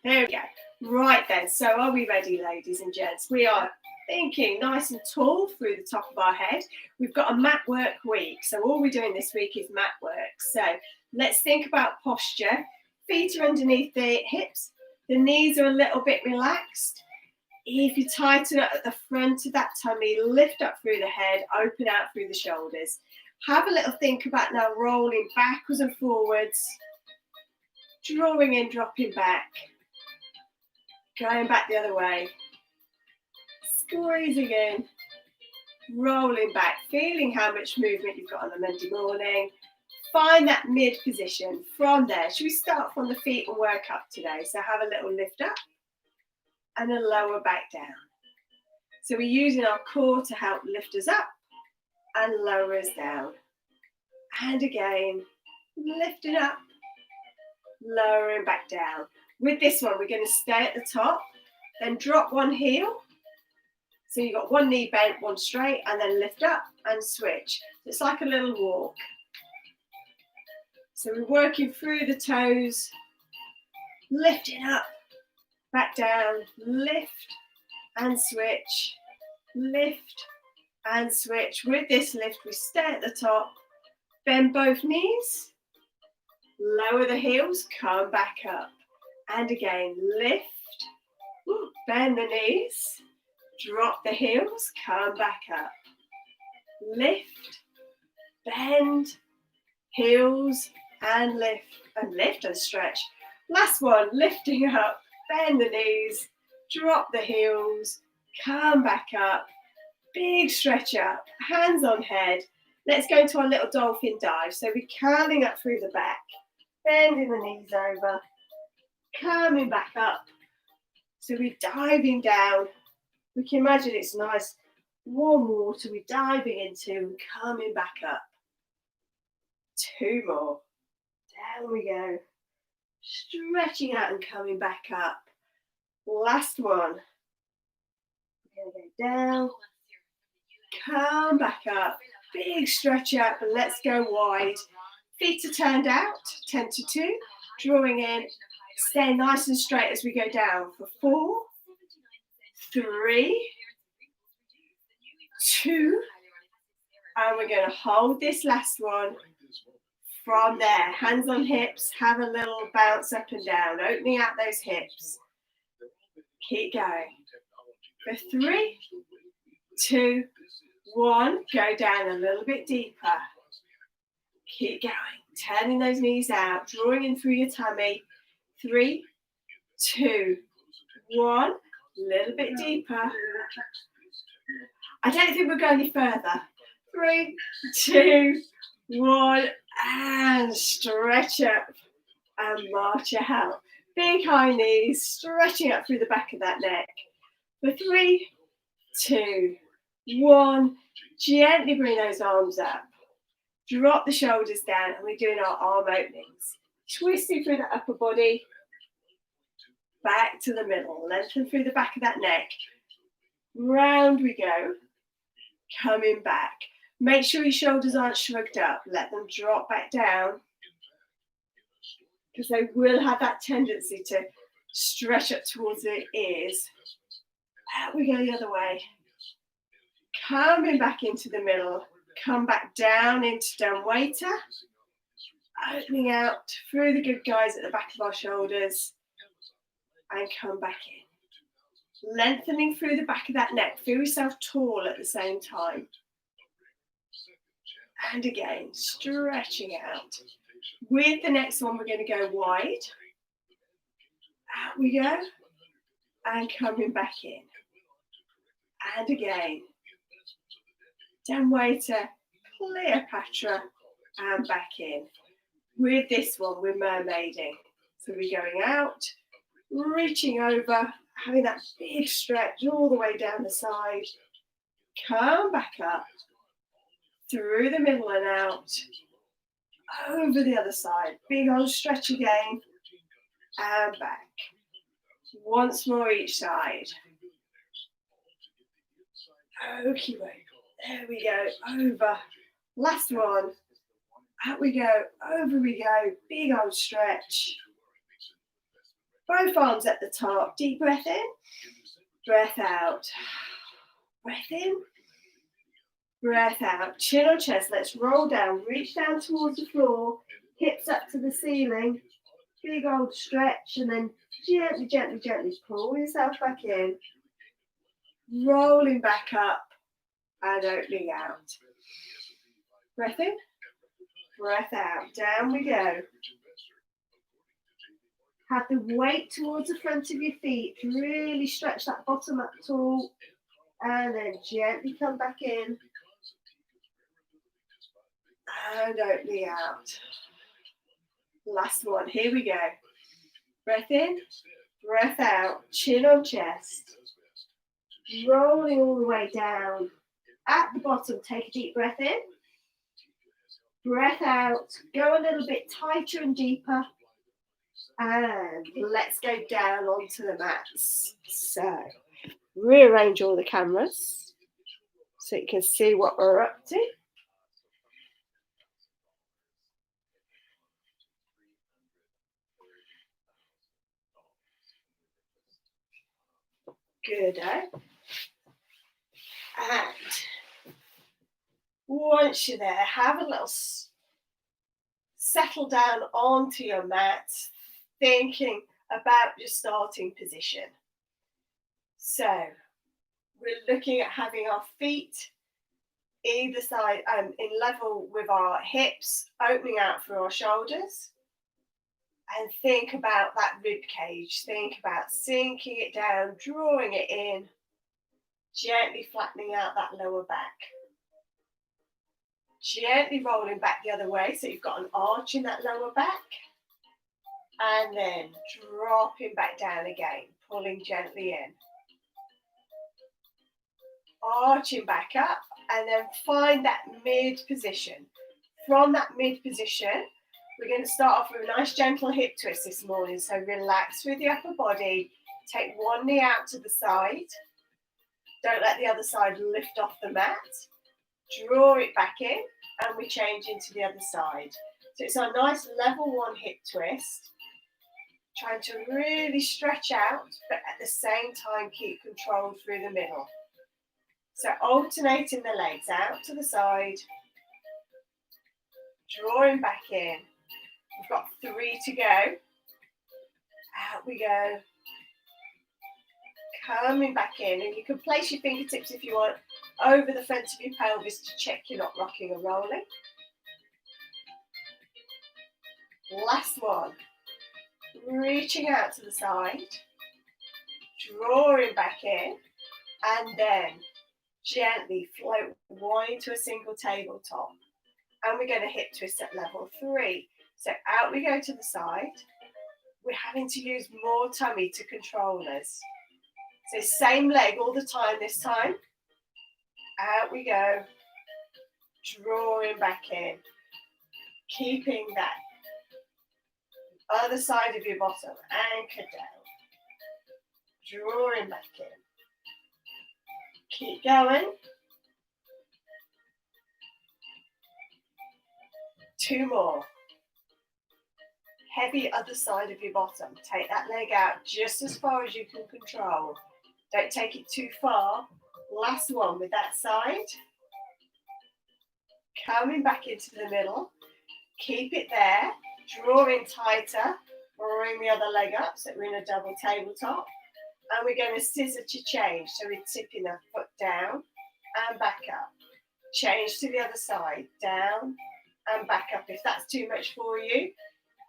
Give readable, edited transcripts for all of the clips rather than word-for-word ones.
Here we go. Right then, so are we ready, ladies and gents? We are thinking nice and tall through the top of our head. We've got a mat work week, so all we're doing this week is mat work. So let's think about posture. Feet are underneath the hips. The knees are a little bit relaxed. If you tighten up at the front of that tummy, lift up through the head, open out through the shoulders. Have a little think about now rolling backwards and forwards, drawing in, dropping back, going back the other way, squeezing in, rolling back, feeling how much movement you've got on a Monday morning. Find that mid position. From there, should we start from the feet and work up today? So have a little lift up and a lower back down. So we're using our core to help lift us up and lower us down. And again, lifting up, lowering back down. With this one, we're going to stay at the top, then drop one heel. So you've got one knee bent, one straight, and then lift up and switch. It's like a little walk. So we're working through the toes, lifting up, back down, lift and switch, lift and switch. With this lift, we stay at the top, bend both knees, lower the heels, come back up. And again, lift, bend the knees, drop the heels, come back up. Lift, bend, heels, and lift and stretch. Last one, lifting up, bend the knees, drop the heels, come back up, big stretch up, hands on head. Let's go into our little dolphin dive. So we're curling up through the back, bending the knees over, coming back up. So we're diving down. We can imagine it's nice warm water we're diving into and coming back up. 2 more. Down we go. Stretching out and coming back up. Last one. We're going to go down. Come back up. Big stretch up and let's go wide. Feet are turned out. 10 to 2. Drawing in. Stay nice and straight as we go down for 4, 3, 2. And we're going to hold this last one. From there, hands on hips, have a little bounce up and down, opening out those hips. Keep going. For 3, 2, 1, go down a little bit deeper. Keep going, turning those knees out, drawing in through your tummy. 3, 2, 1, a little bit deeper. I don't think we'll go any further. 3, 2, 1, and stretch up and march out. Big high knees, stretching up through the back of that neck. For 3, 2, 1, gently bring those arms up. Drop the shoulders down and we're doing our arm openings. Twisting through the upper body, back to the middle, lengthen through the back of that neck. Round we go, coming back. Make sure your shoulders aren't shrugged up. Let them drop back down because they will have that tendency to stretch up towards the ears. Out we go the other way. Coming back into the middle. Come back down into down waiter. Opening out through the good guys at the back of our shoulders. And come back in. Lengthening through the back of that neck. Feel yourself tall at the same time. And again, stretching out. With the next one, we're going to go wide. Out we go. And coming back in. And again. Down waiter, Cleopatra, and back in. With this one, we're mermaiding. So we're going out, reaching over, having that big stretch all the way down the side. Come back up. Through the middle and out, over the other side. Big old stretch again, and back. Once more each side. Okay, there we go, over. Last one. Out we go, over we go. Big old stretch. Both arms at the top. Deep breath in, breath out. Breath in, breath out. Chin on chest. Let's roll down. Reach down towards the floor. Hips up to the ceiling. Big old stretch. And then gently, gently, gently pull yourself back in. Rolling back up and opening out. Breath in, breath out. Down we go. Have the weight towards the front of your feet. Really stretch that bottom up tall. And then gently come back in. And opening out. Last one. Here we go. Breath in, breath out. Chin on chest. Rolling all the way down. At the bottom, take a deep breath in. Breath out. Go a little bit tighter and deeper. And let's go down onto the mats. So, rearrange all the cameras so you can see what we're up to. Good, eh? And once you're there, have a little settle down onto your mat, thinking about your starting position. So we're looking at having our feet either side in level with our hips, opening out through our shoulders. And think about that rib cage. Think about sinking it down, drawing it in, gently flattening out that lower back. Gently rolling back the other way so you've got an arch in that lower back. And then dropping back down again, pulling gently in. Arching back up and then find that mid position. From that mid position, we're going to start off with a nice gentle hip twist this morning. So relax with the upper body. Take one knee out to the side. Don't let the other side lift off the mat. Draw it back in and we change into the other side. So it's our nice level one hip twist. Trying to really stretch out, but at the same time keep control through the middle. So alternating the legs out to the side. Drawing back in. We've got 3 to go. Out we go. Coming back in. And you can place your fingertips if you want over the front of your pelvis to check you're not rocking or rolling. Last one. Reaching out to the side. Drawing back in. And then gently float one into a single tabletop. And we're going to hip twist at level 3. So out we go to the side. We're having to use more tummy to control us. So same leg all the time this time. Out we go. Drawing back in. Keeping that other side of your bottom anchored down. Drawing back in. Keep going. 2 more. Heavy other side of your bottom. Take that leg out just as far as you can control. Don't take it too far. Last one with that side. Coming back into the middle. Keep it there. Drawing tighter. Bring the other leg up so we're in a double tabletop. And we're going to scissor to change. So we're tipping the foot down and back up. Change to the other side. Down and back up. If that's too much for you,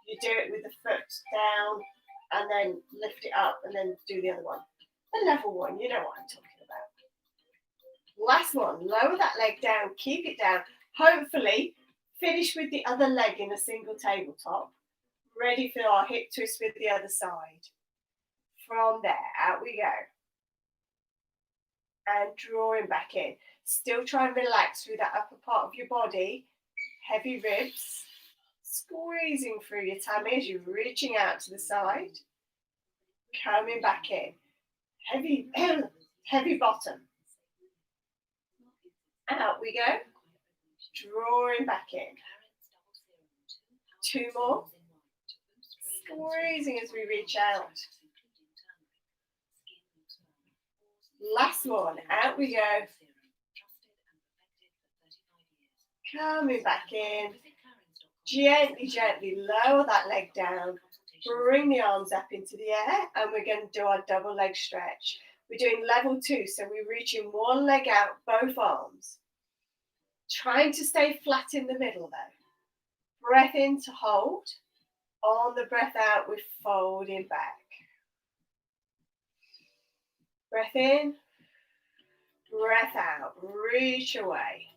you do it with the foot down and then lift it up and then do the other one. The level one, you know what I'm talking about. Last one, lower that leg down, keep it down. Hopefully, finish with the other leg in a single tabletop. Ready for our hip twist with the other side. From there, out we go. And drawing back in. Still try and relax through that upper part of your body. Heavy ribs. Squeezing through your tummy as you're reaching out to the side. Coming back in. Heavy, heavy bottom. Out we go. Drawing back in. 2 more. squeezing as we reach out. Last one, out we go. Coming back in. Gently, gently lower that leg down. Bring the arms up into the air, and we're going to do our double leg stretch. We're doing level 2, so we're reaching one leg out, both arms. Trying to stay flat in the middle though. Breath in to hold. On the breath out, we're folding back. Breath in, breath out, reach away.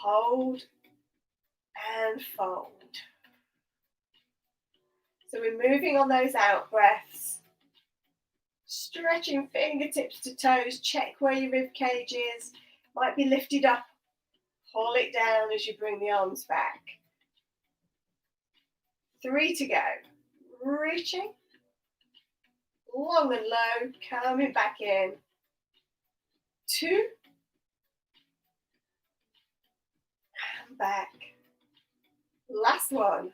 Hold and fold. So we're moving on those out breaths. Stretching fingertips to toes. Check where your rib cage is. Might be lifted up. Pull it down as you bring the arms back. 3 to go. Reaching. Long and low. Coming back in. 2. And back. Last one.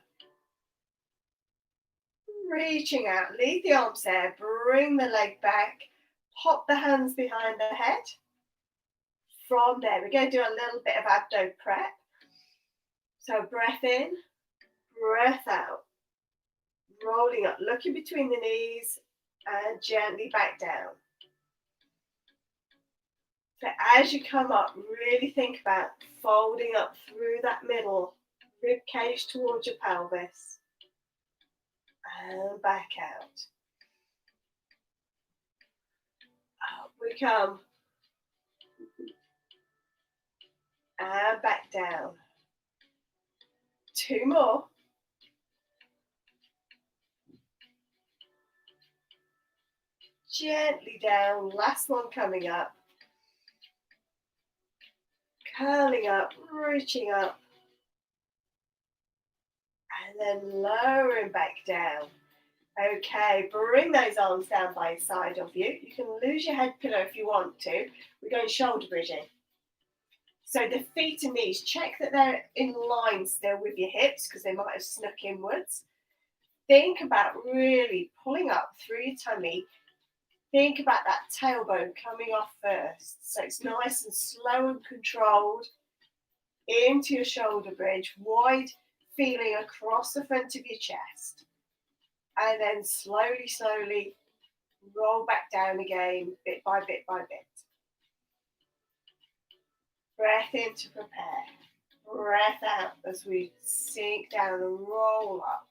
Reaching out, leave the arms there, bring the leg back, pop the hands behind the head. From there, we're going to do a little bit of abdo prep. So breath in, breath out, rolling up, looking between the knees and gently back down. So as you come up, really think about folding up through that middle rib cage towards your pelvis. And back out. Up we come. And back down. 2 more. Gently down. Last one coming up. Curling up, reaching up. And then lowering back down. Okay, bring those arms down by the side of you. You can lose your head pillow if you want to. We're going shoulder bridging. So the feet and knees, check that they're in line still with your hips because they might have snuck inwards. Think about really pulling up through your tummy. Think about that tailbone coming off first. So it's nice and slow and controlled into your shoulder bridge, wide feeling across the front of your chest. And then slowly, slowly roll back down again, bit by bit by bit. Breath in to prepare. Breath out as we sink down and roll up.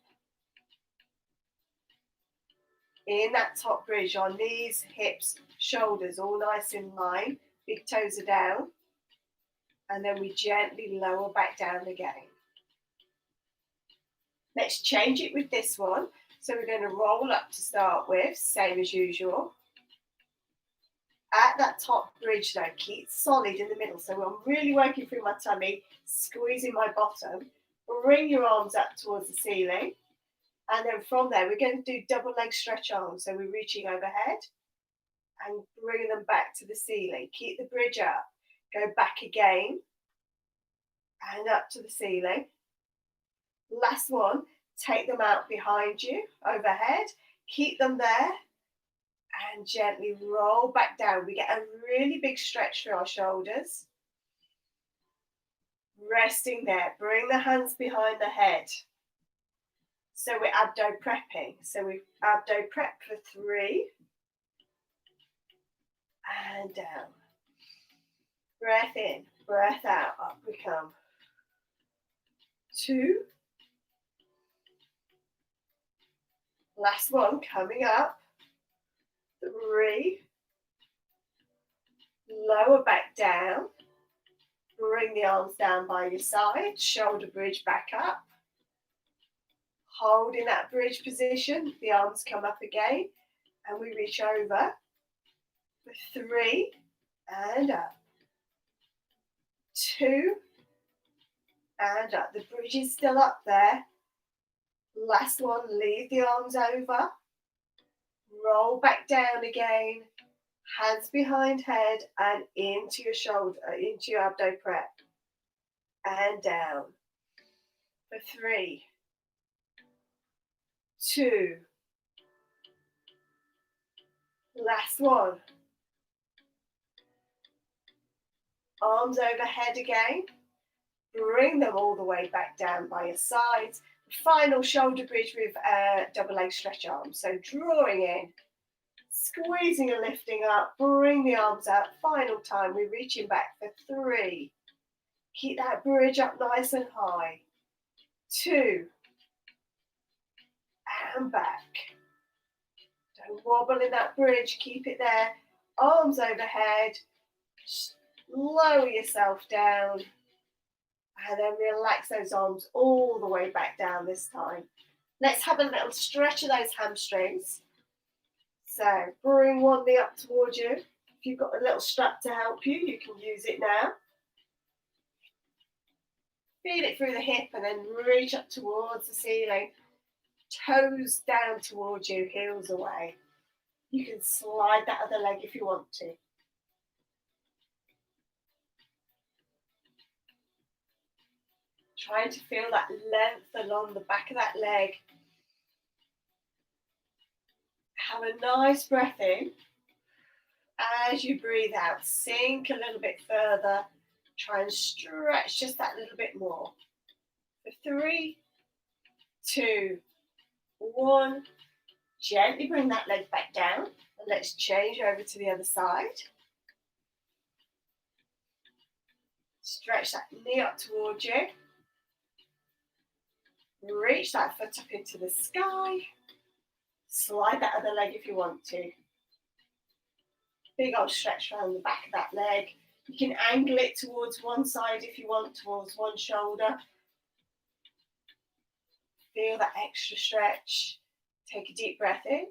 In that top bridge, our knees, hips, shoulders all nice in line. Big toes are down. And then we gently lower back down again. Let's change it with this one. So we're going to roll up to start with, same as usual. At that top bridge though, keep solid in the middle. So I'm really working through my tummy, squeezing my bottom. Bring your arms up towards the ceiling. And then from there, we're going to do double leg stretch arms. So we're reaching overhead and bringing them back to the ceiling. Keep the bridge up. Go back again and up to the ceiling. Last one. Take them out behind you, overhead, keep them there, and gently roll back down. We get a really big stretch through our shoulders. Resting there, bring the hands behind the head. So we're abdo prepping. So we abdo prep for 3, and down. Breath in, breath out, up we come. 2. Last one coming up. 3. Lower back down. Bring the arms down by your side. Shoulder bridge back up. Hold in that bridge position. The arms come up again. And we reach over. 3. And up. 2. And up. The bridge is still up there. Last one, leave the arms over. Roll back down again. Hands behind head and into your shoulder, into your abdo prep. And down. For 3. 2. Last one. Arms overhead again. Bring them all the way back down by your sides. Final shoulder bridge with double leg stretch arms. So drawing in, squeezing and lifting up, bring the arms out. Final time, we're reaching back for 3. Keep that bridge up nice and high. 2. And back. Don't wobble in that bridge, keep it there. Arms overhead. Lower yourself down. And then relax those arms all the way back down this time. Let's have a little stretch of those hamstrings. So bring one knee up towards you. If you've got a little strap to help you, you can use it now. Feel it through the hip and then reach up towards the ceiling. Toes down towards you, heels away. You can slide that other leg if you want to. Trying to feel that length along the back of that leg. Have a nice breath in. As you breathe out, sink a little bit further. Try and stretch just that little bit more. For 3, 2, 1. Gently bring that leg back down. And let's change over to the other side. Stretch that knee up towards you. Reach that foot up into the sky. Slide that other leg if you want to. Big old stretch around the back of that leg. You can angle it towards one side if you want, towards one shoulder. Feel that extra stretch. Take a deep breath in.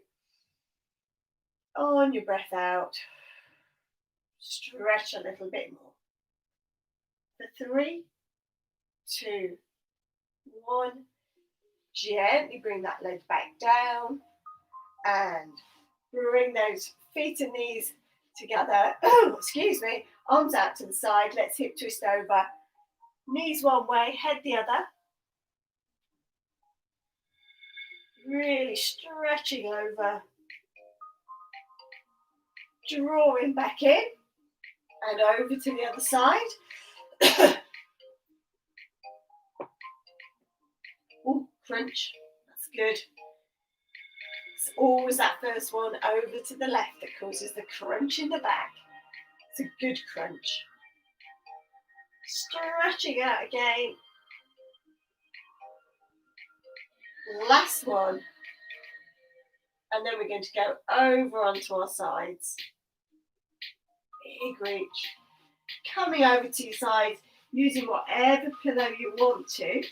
On your breath out, stretch a little bit more. For 3, 2, 1. Gently bring that leg back down and bring those feet and knees together. Excuse me. Arms out to the side. Let's hip twist over. Knees one way, head the other. Really stretching over. Drawing back in and over to the other side. Oh, crunch. That's good. It's always that first one over to the left that causes the crunch in the back. It's a good crunch. Stretching out again. Last one. And then we're going to go over onto our sides. Big reach. Coming over to your sides, using whatever pillow you want to.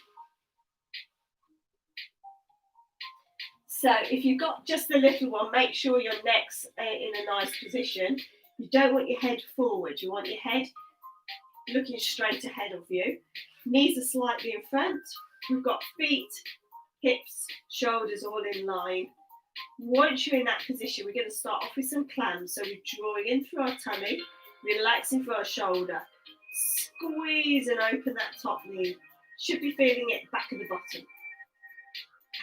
So if you've got just the little one, make sure your neck's in a nice position. You don't want your head forward. You want your head looking straight ahead of you. Knees are slightly in front. We've got feet, hips, shoulders all in line. Once you're in that position, we're going to start off with some clams. So we're drawing in through our tummy, relaxing through our shoulder. Squeeze and open that top knee. Should be feeling it back of the bottom.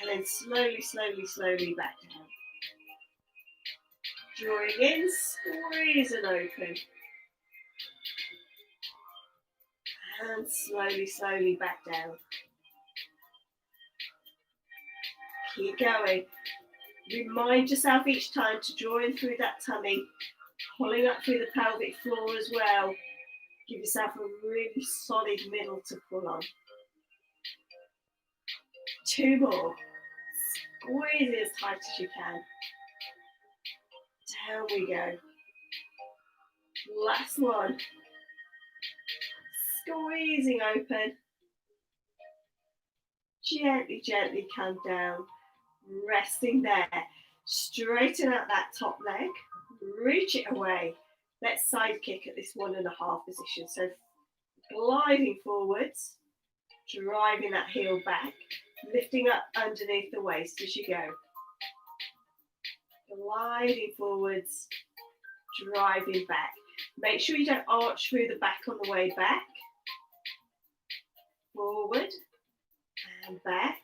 And then slowly, slowly, slowly back down. Drawing in, squeeze and open. And slowly, slowly back down. Keep going. Remind yourself each time to draw in through that tummy, pulling up through the pelvic floor as well. Give yourself a really solid middle to pull on. 2 more. Squeeze it as tight as you can. Down we go. Last one. Squeezing open. Gently, gently come down. Resting there. Straighten out that top leg. Reach it away. Let's side kick at this 1.5 position. So gliding forwards. Driving that heel back. Lifting up underneath the waist as you go. Gliding forwards. Driving back. Make sure you don't arch through the back on the way back. Forward and back.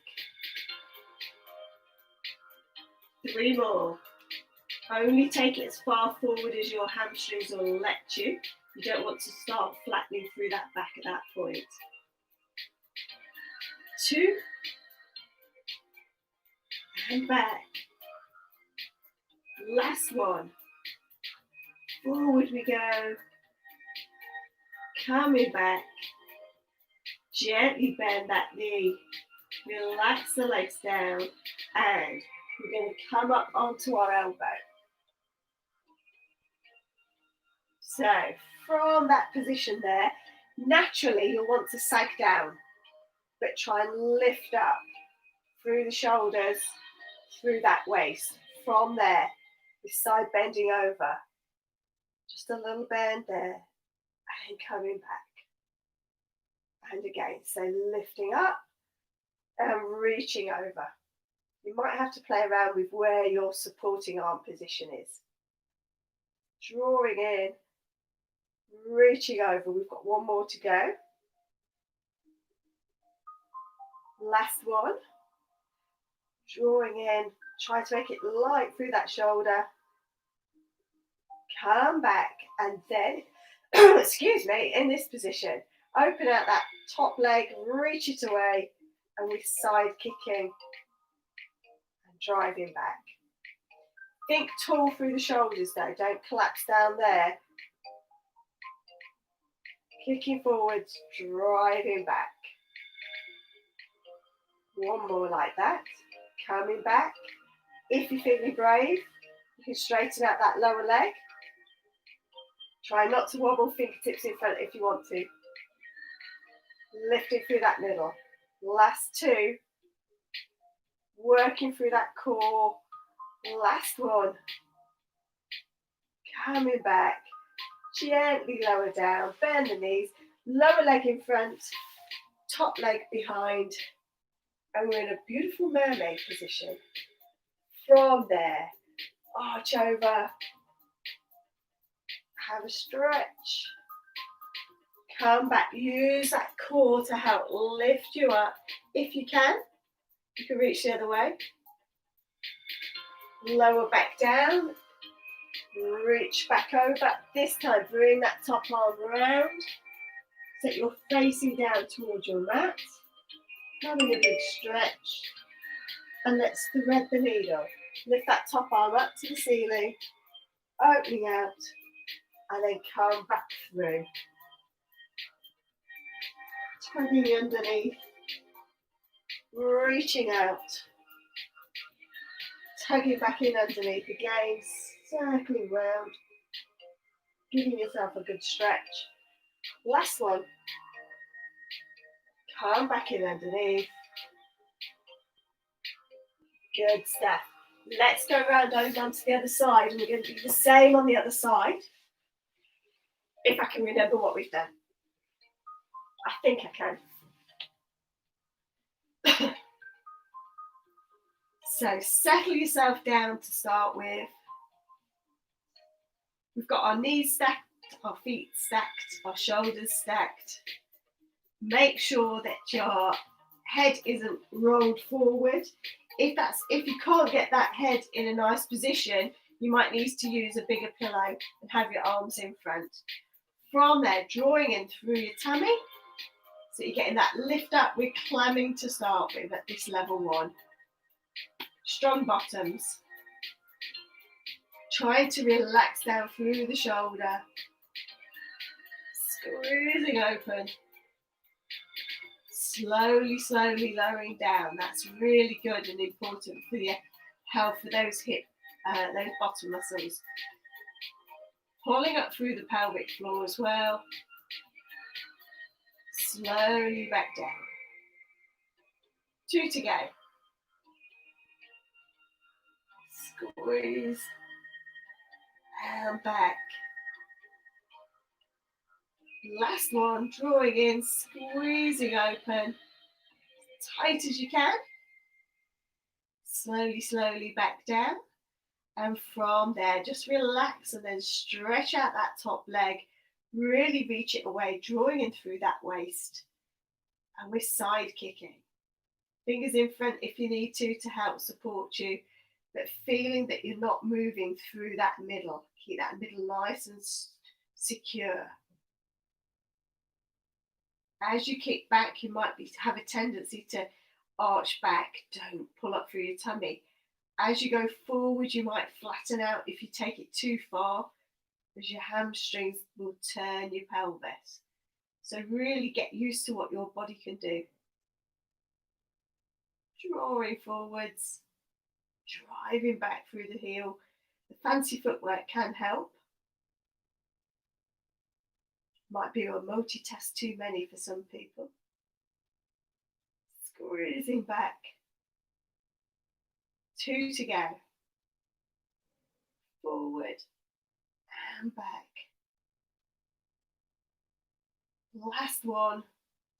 3 more. Only take it as far forward as your hamstrings will let you. You don't want to start flattening through that back at that point. 2, and back. Last one. Forward we go. Coming back. Gently bend that knee. Relax the legs down. And we're going to come up onto our elbow. So from that position there, naturally you'll want to sag down, but try and lift up through the shoulders, through that waist. From there, this side bending over. Just a little bend there, and coming back. And again, so lifting up and reaching over. You might have to play around with where your supporting arm position is. Drawing in, reaching over. We've got one more to go. Last one. Drawing in, try to make it light through that shoulder. Come back and then, excuse me, in this position, open out that top leg, reach it away, and we're side kicking and driving back. Think tall through the shoulders though, don't collapse down there. Kicking forwards, driving back. One more like that. Coming back. If you're feeling brave, you can straighten out that lower leg. Try not to wobble fingertips in front if you want to. Lifting through that middle. Last 2. Working through that core. Last one. Coming back. Gently lower down. Bend the knees. Lower leg in front. Top leg behind. And we're in a beautiful mermaid position. From there, arch over. Have a stretch. Come back. Use that core to help lift you up. If you can reach the other way. Lower back down. Reach back over. This time, bring that top arm round. So that you're facing down towards your mat. Having a big stretch. And let's thread the needle. Lift that top arm up to the ceiling. Opening out. And then come back through. Tugging underneath. Reaching out. Tugging back in underneath again. Circling round. Giving yourself a good stretch. Last one. Come back in underneath. Good stuff. Let's go round over onto the other side, and we're going to do the same on the other side. If I can remember what we've done. I think I can. So settle yourself down to start with. We've got our knees stacked, our feet stacked, our shoulders stacked. Make sure that your head isn't rolled forward. If you can't get that head in a nice position, you might need to use a bigger pillow and have your arms in front. From there, drawing in through your tummy. So you're getting that lift up. We're clamming to start with at this level 1. Strong bottoms. Trying to relax down through the shoulder. Squeezing open. Slowly, slowly lowering down. That's really good and important for the health of those those bottom muscles. Pulling up through the pelvic floor as well. Slowly back down. 2 to go. Squeeze. And back. Last one, drawing in, squeezing open. As tight as you can. Slowly, slowly back down. And from there, just relax and then stretch out that top leg. Really reach it away, drawing in through that waist. And we're side kicking. Fingers in front if you need to help support you. but feeling that you're not moving through that middle. Keep that middle nice and secure. As you kick back, you might have a tendency to arch back. Don't pull up through your tummy. As you go forward, you might flatten out if you take it too far, because your hamstrings will turn your pelvis. So really get used to what your body can do. Drawing forwards, driving back through the heel. The fancy footwork can help. Might be a multitask too many for some people. Squeezing back. 2 to go. Forward and back. Last one.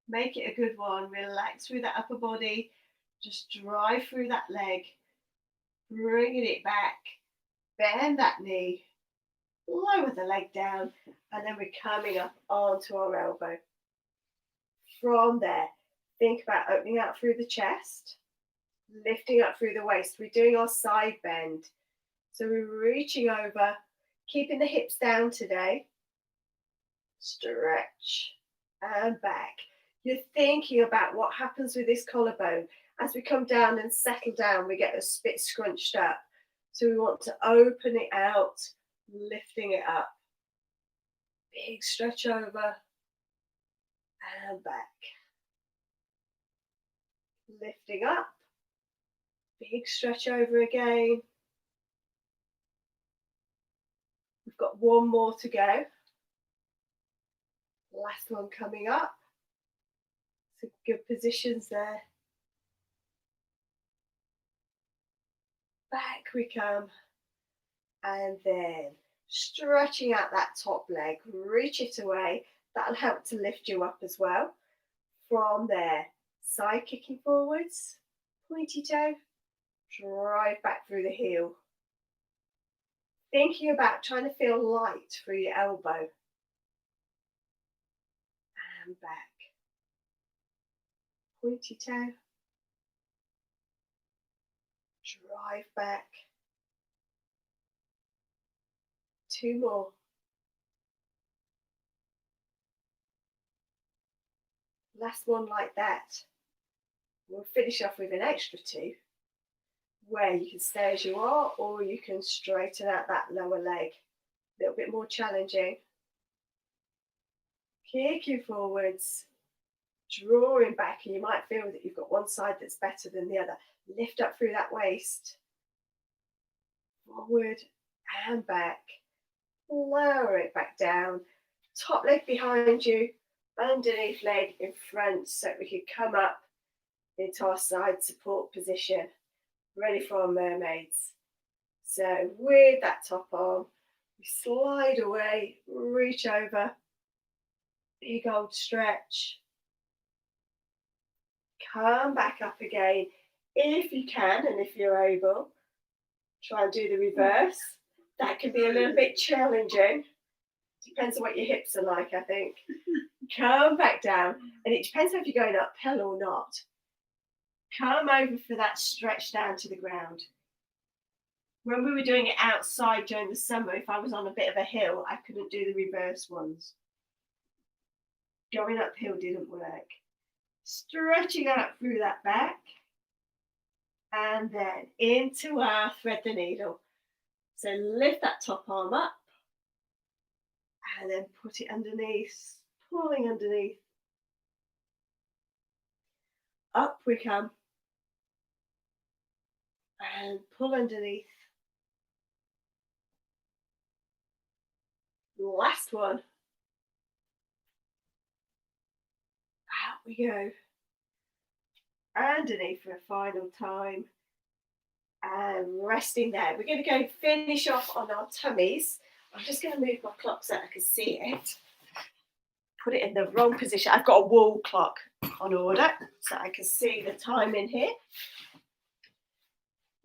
Make it a good one. Relax through that upper body. Just drive through that leg. Bringing it back. Bend that knee. Lower the leg down. And then we're coming up onto our elbow. From there, think about opening out through the chest. Lifting up through the waist. We're doing our side bend. So we're reaching over. Keeping the hips down today. Stretch. And back. You're thinking about what happens with this collarbone. As we come down and settle down, we get a bit scrunched up. So we want to open it out, lifting it up. Big stretch over and back. Lifting up. Big stretch over again. We've got one more to go. Last one coming up. Some good positions there. Back we come. And then stretching out that top leg. Reach it away. That'll help to lift you up as well. From there, side kicking forwards. Pointy toe. Drive back through the heel. Thinking about trying to feel light through your elbow. And back. Pointy toe. Drive back. 2 more. Last one like that. We'll finish off with an extra 2, where you can stay as you are, or you can straighten out that lower leg. A little bit more challenging. Kicking forwards, drawing back, and you might feel that you've got one side that's better than the other. Lift up through that waist. Forward and back. Lower it back down. Top leg behind you, underneath leg in front, so we can come up into our side support position, ready for our mermaids. So with that top arm, we slide away, reach over, big old stretch. Come back up again if you can, and if you're able. Try and do the reverse. That can be a little bit challenging. Depends on what your hips are like, I think. Come back down, and it depends if you're going uphill or not. Come over for that stretch down to the ground. When we were doing it outside during the summer, if I was on a bit of a hill, I couldn't do the reverse ones. Going uphill didn't work. Stretching out through that back. And then into our thread the needle. So lift that top arm up. And then put it underneath. Pulling underneath. Up we come. And pull underneath. Last one. Out we go. Underneath for a final time. And resting there. We're going to go finish off on our tummies. I'm just going to move my clock so I can see it. Put it in the wrong position. I've got a wall clock on order so I can see the time in here.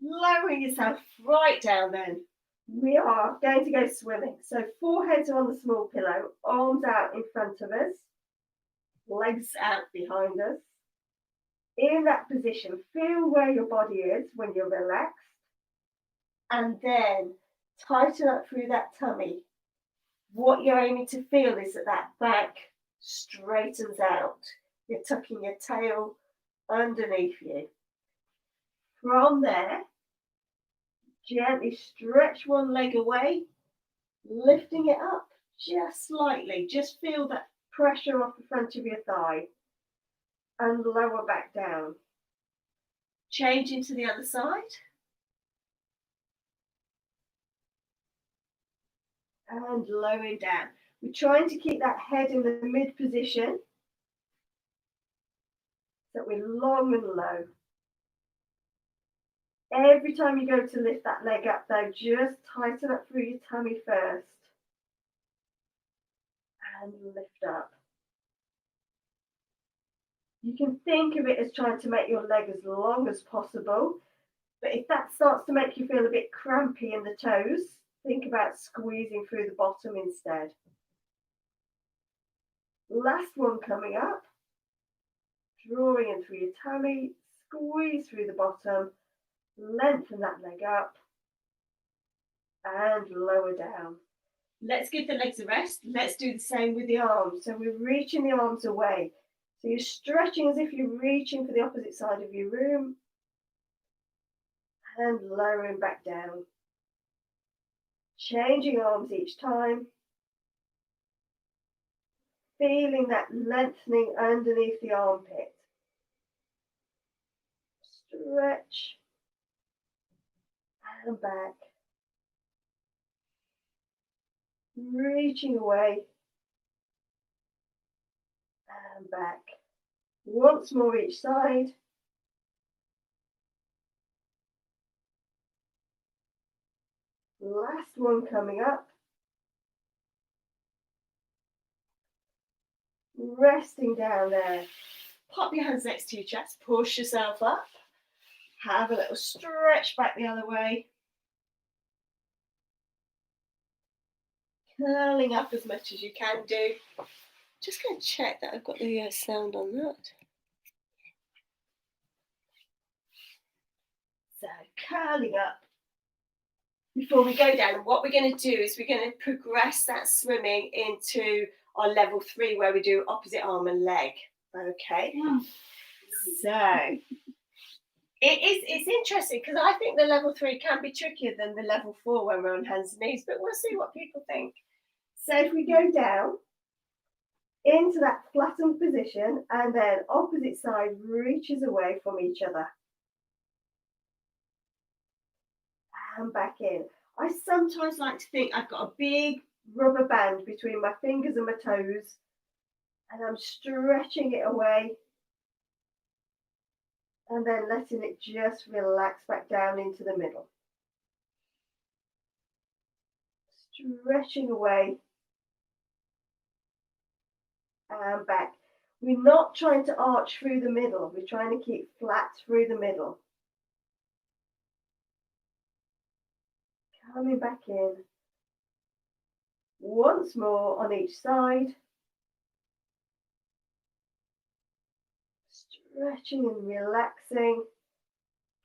Lowering yourself right down then. We are going to go swimming. So foreheads are on the small pillow, arms out in front of us, legs out behind us. In that position, feel where your body is when you're relaxed. and then tighten up through that tummy. What you're aiming to feel is that that back straightens out. You're tucking your tail underneath you. From there, gently stretch one leg away, lifting it up just slightly. Just feel that pressure off the front of your thigh and lower back down. Changing to the other side. And lowering down. We're trying to keep that head in the mid position so that we're long and low. Every time you go to lift that leg up though, just tighten up through your tummy first. And lift up. You can think of it as trying to make your leg as long as possible, but if that starts to make you feel a bit crampy in the toes, think about squeezing through the bottom instead. Last one coming up. Drawing in through your tummy, squeeze through the bottom, lengthen that leg up, and lower down. Let's give the legs a rest. Let's do the same with the arms. So we're reaching the arms away. So you're stretching as if you're reaching for the opposite side of your room, and lowering back down. Changing arms each time. Feeling that lengthening underneath the armpit. Stretch and back. Reaching away and back. Once more each side. Last one coming up. Resting down there. Pop your hands next to your chest. Push yourself up. Have a little stretch back the other way. Curling up as much as you can do. Just going to check that I've got the sound on that. So curling up. Before we go down, what we're going to do is we're going to progress that swimming into our level 3 where we do opposite arm and leg. Okay. So it's interesting because I think the level 3 can be trickier than the level 4 when we're on hands and knees, but we'll see what people think. So if we go down into that flattened position and then opposite side reaches away from each other. And back in. I sometimes like to think I've got a big rubber band between my fingers and my toes, and I'm stretching it away and then letting it just relax back down into the middle. Stretching away and back. We're not trying to arch through the middle, we're trying to keep flat through the middle. Coming back in. Once more on each side. Stretching and relaxing.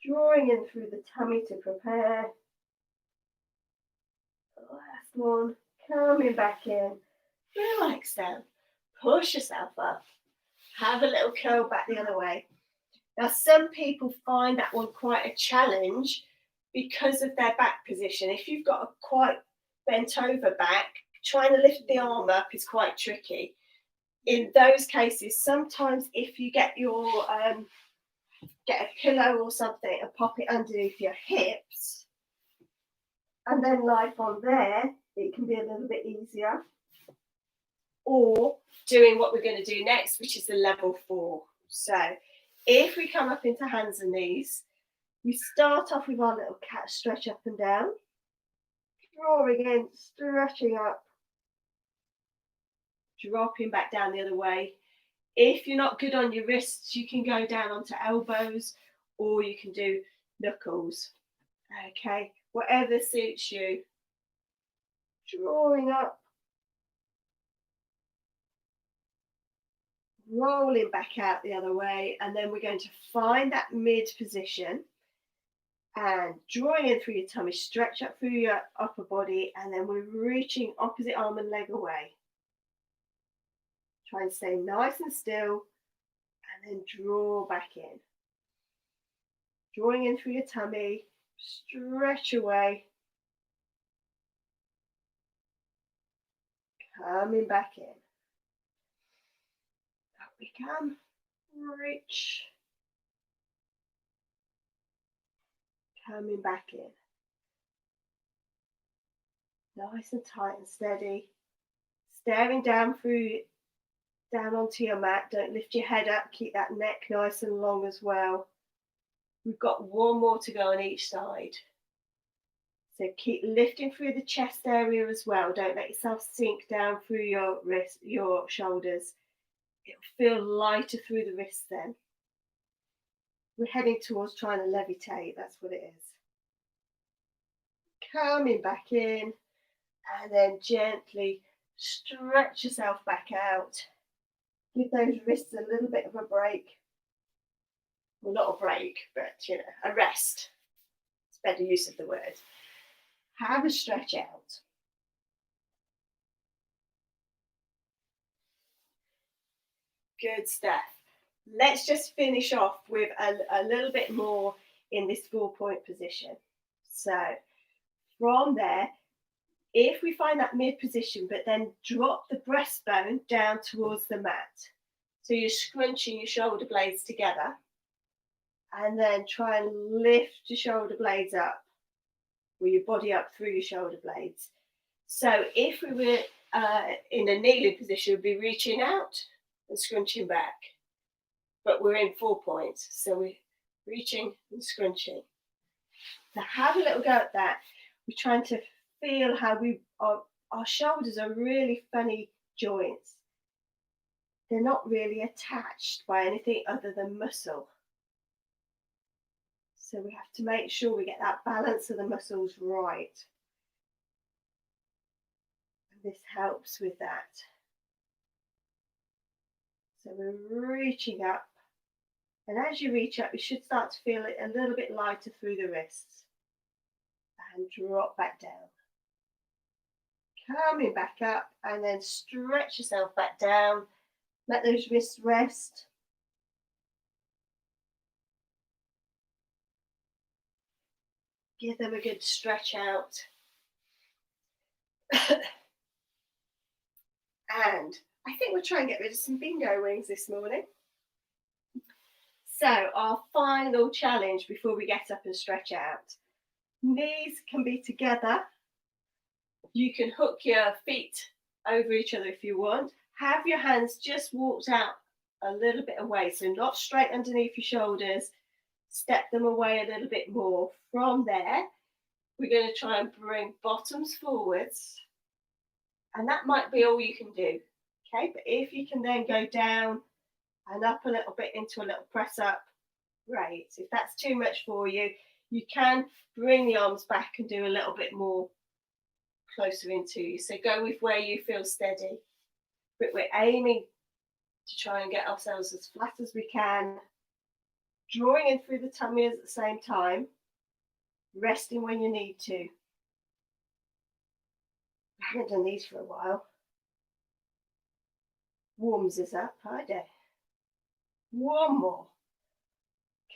Drawing in through the tummy to prepare. Last one. Coming back in. Relax down. Push yourself up. Have a little curl back the other way. Now, some people find that one quite a challenge because of their back position. If you've got a quite bent over back, trying to lift the arm up is quite tricky. In those cases, sometimes if you get your get a pillow or something and pop it underneath your hips and then lie on there, it can be a little bit easier. Or doing what we're going to do next, which is the level 4. So if we come up into hands and knees, we start off with our little cat stretch up and down, drawing in, stretching up, dropping back down the other way. If you're not good on your wrists, you can go down onto elbows or you can do knuckles. Okay, whatever suits you. Drawing up, rolling back out the other way, and then we're going to find that mid position And drawing in through your tummy, stretch up through your upper body, and then we're reaching opposite arm and leg away. Try and stay nice and still, and then draw back in. Drawing in through your tummy, stretch away, coming back in. Up we come, reach, coming back in. Nice and tight and steady. Staring down onto your mat. Don't lift your head up. Keep that neck nice and long as well. We've got one more to go on each side. So keep lifting through the chest area as well. Don't let yourself sink down through your shoulders. It'll feel lighter through the wrists then. We're heading towards trying to levitate. That's what it is. Coming back in, and then gently stretch yourself back out. Give those wrists a little bit of a break. Well, not a break, but a rest. It's better use of the word. Have a stretch out. Good stuff. Let's just finish off with a little bit more in this 4-point position. So from there, if we find that mid position, but then drop the breastbone down towards the mat. So you're scrunching your shoulder blades together, and then try and lift your shoulder blades up, or your body up through your shoulder blades. So if we were in a kneeling position, we'd be reaching out and scrunching back. But we're in 4 points, so we're reaching and scrunching. So have a little go at that. We're trying to feel how our shoulders are really funny joints. They're not really attached by anything other than muscle. So we have to make sure we get that balance of the muscles right. And this helps with that. So we're reaching up. And as you reach up, you should start to feel it a little bit lighter through the wrists. And drop back down. Coming back up, and then stretch yourself back down. Let those wrists rest. Give them a good stretch out. And I think we'll try and get rid of some bingo wings this morning. So our final challenge before we get up and stretch out. Knees can be together. You can hook your feet over each other if you want. Have your hands just walked out a little bit away, so not straight underneath your shoulders. Step them away a little bit more. From there, we're going to try and bring bottoms forwards. And that might be all you can do. Okay, but if you can then go down and up a little bit into a little press up, great. If that's too much for you, you can bring the arms back and do a little bit more closer into you. So go with where you feel steady. But we're aiming to try and get ourselves as flat as we can, drawing in through the tummy at the same time, resting when you need to. I haven't done these for a while. Warms us up, I do. One more.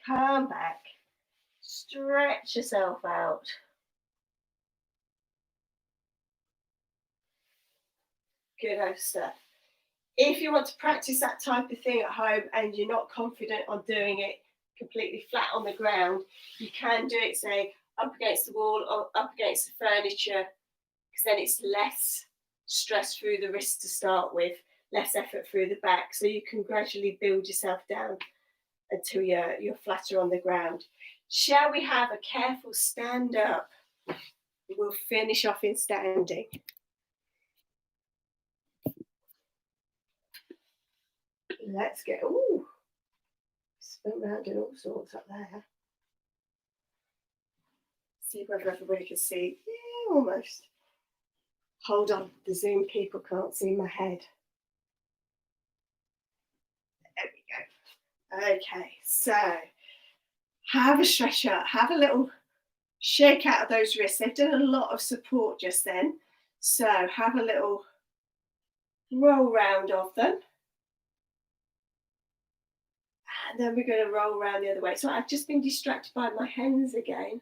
Come back. Stretch yourself out. Good stuff. If you want to practice that type of thing at home and you're not confident on doing it completely flat on the ground, you can do it, say, up against the wall or up against the furniture, because then it's less stress through the wrist to start with, less effort through the back. So you can gradually build yourself down until you're flatter on the ground. Shall we have a careful stand up? We'll finish off in standing. Let's get, ooh, spin around and all sorts up there. See whether everybody can see. Yeah, almost. Hold on, the Zoom people can't see my head. There we go. Okay, so have a stretch out, have a little Shake out of those wrists. They've done a lot of support just then. So have a little roll round of them. And then we're going to roll around the other way. So I've just been distracted by my hens again.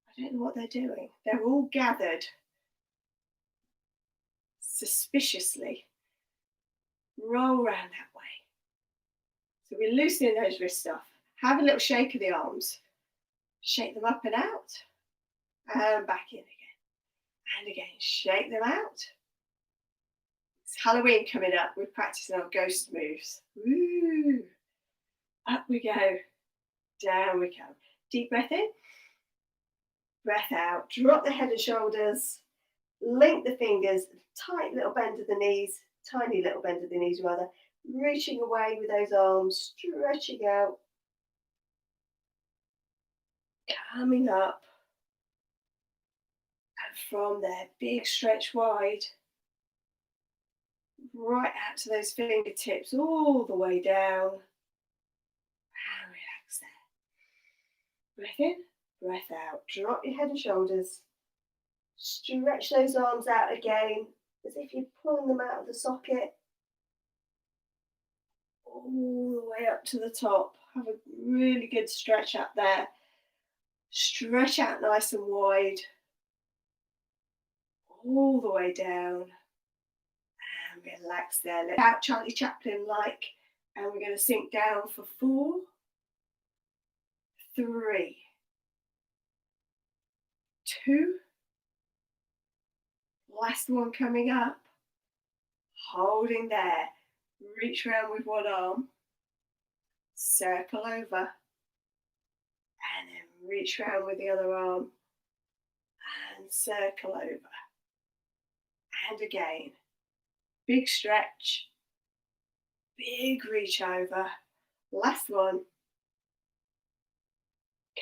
I don't know what they're doing. They're all gathered suspiciously. Roll around that way. So we're loosening those wrists off. Have a little shake of the arms. Shake them up and out. And back in again. And again, shake them out. It's Halloween coming up. We're practicing our ghost moves. Woo! Up we go. Down we go. Deep breath in. Breath out. Drop the head and shoulders. Link the fingers. Tight little bend of the knees. Tiny little bend of the knees rather. Reaching away with those arms. Stretching out. Coming up. And from there, big stretch wide. Right out to those fingertips. All the way down. And relax there. Breath in. Breath out. Drop your head and shoulders. Stretch those arms out again as if you're pulling them out of the socket. All the way up to the top. Have a really good stretch up there. Stretch out nice and wide. All the way down. And relax there. Let out Charlie Chaplin like. And we're going to sink down for 4, 3, 2. Last one coming up. Holding there. Reach around with one arm. Circle over. And then reach around with the other arm. And circle over. And again. Big stretch. Big reach over. Last one.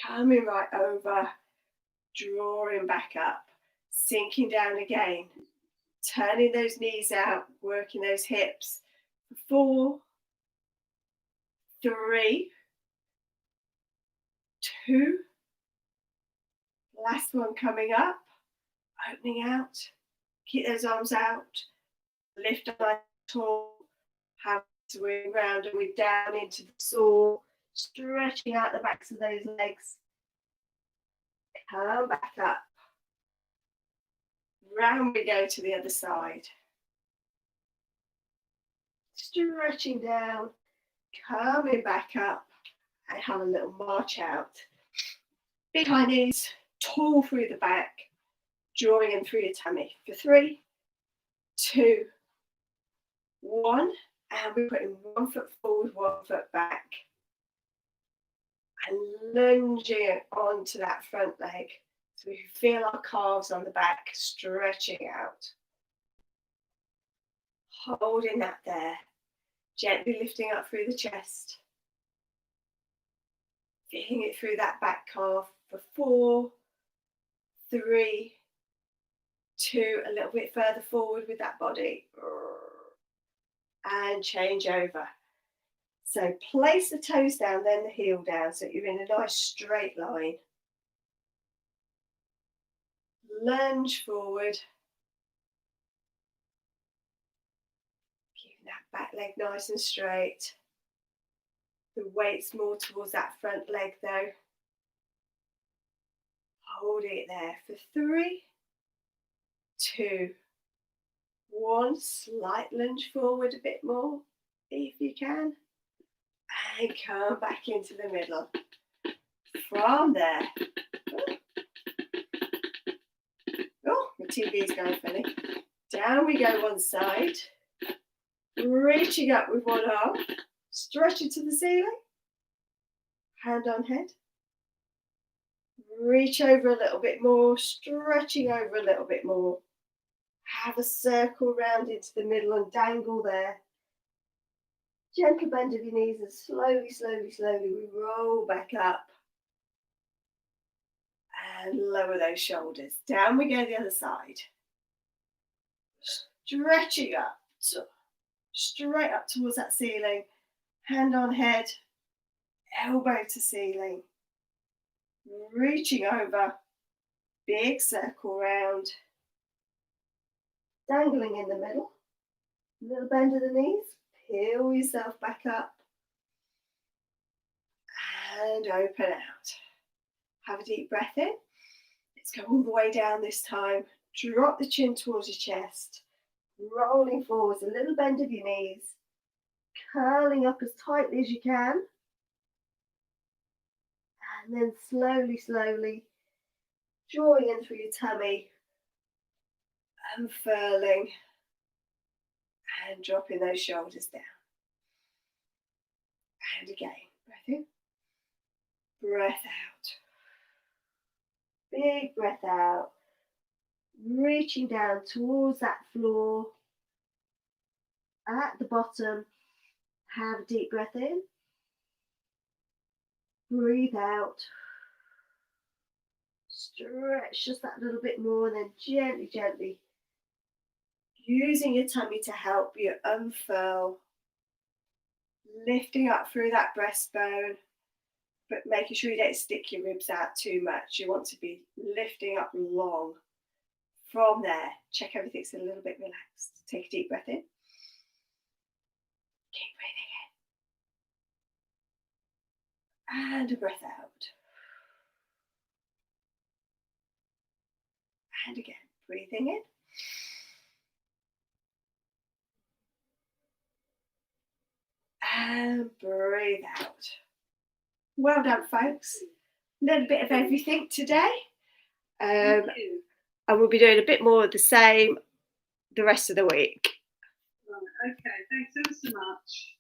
Coming right over. Drawing back up. Sinking down again. Turning those knees out. Working those hips. 4, 3, 2. Last one coming up. Opening out. Keep those arms out. Lift up nice tall. Have swing round and we're down into the saw. Stretching out the backs of those legs. Come back up. Round we go to the other side. Stretching down, coming back up, and have a little march out. Big high knees, tall through the back, drawing in through your tummy. For 3, 2, 1, and we're putting 1 foot forward, 1 foot back, and lunging onto that front leg. So we feel our calves on the back stretching out. Holding that there. Gently lifting up through the chest. Feeling it through that back calf for 4, 3, 2, a little bit further forward with that body. And change over. So place the toes down, then the heel down, so you're in a nice straight line. Lunge forward. Keeping that back leg nice and straight. The weight's more towards that front leg though. Hold it there for 3, 2, 1. Slight lunge forward a bit more if you can. And come back into the middle. From there. Oh, my TV's going funny. Down we go one side. Reaching up with one arm. Stretch it to the ceiling. Hand on head. Reach over a little bit more. Stretching over a little bit more. Have a circle round into the middle and dangle there. Gentle bend of your knees and slowly, slowly, slowly we roll back up. And lower those shoulders. Down we go the other side. Stretching up. Straight up towards that ceiling. Hand on head. Elbow to ceiling. reaching over, big circle round, dangling in the middle, little bend of the knees, peel yourself back up, and open out. Have a deep breath in. Let's go all the way down this time. Drop the chin towards your chest, rolling forwards, a little bend of your knees, curling up as tightly as you can, and then slowly, slowly drawing in through your tummy, unfurling, and dropping those shoulders down. And again, breath in, breath out. Big breath out, reaching down towards that floor. At the bottom, have a deep breath in. Breathe out. Stretch just that little bit more, and then gently, gently, using your tummy to help you unfurl. Lifting up through that breastbone, but making sure you don't stick your ribs out too much. You want to be lifting up long. From there, check everything's a little bit relaxed. Take a deep breath in. Keep breathing in. And a breath out. And again, breathing in. And breathe out. Well done, folks. A little bit of everything today. And we'll be doing a bit more of the same the rest of the week. Okay, thanks ever so much.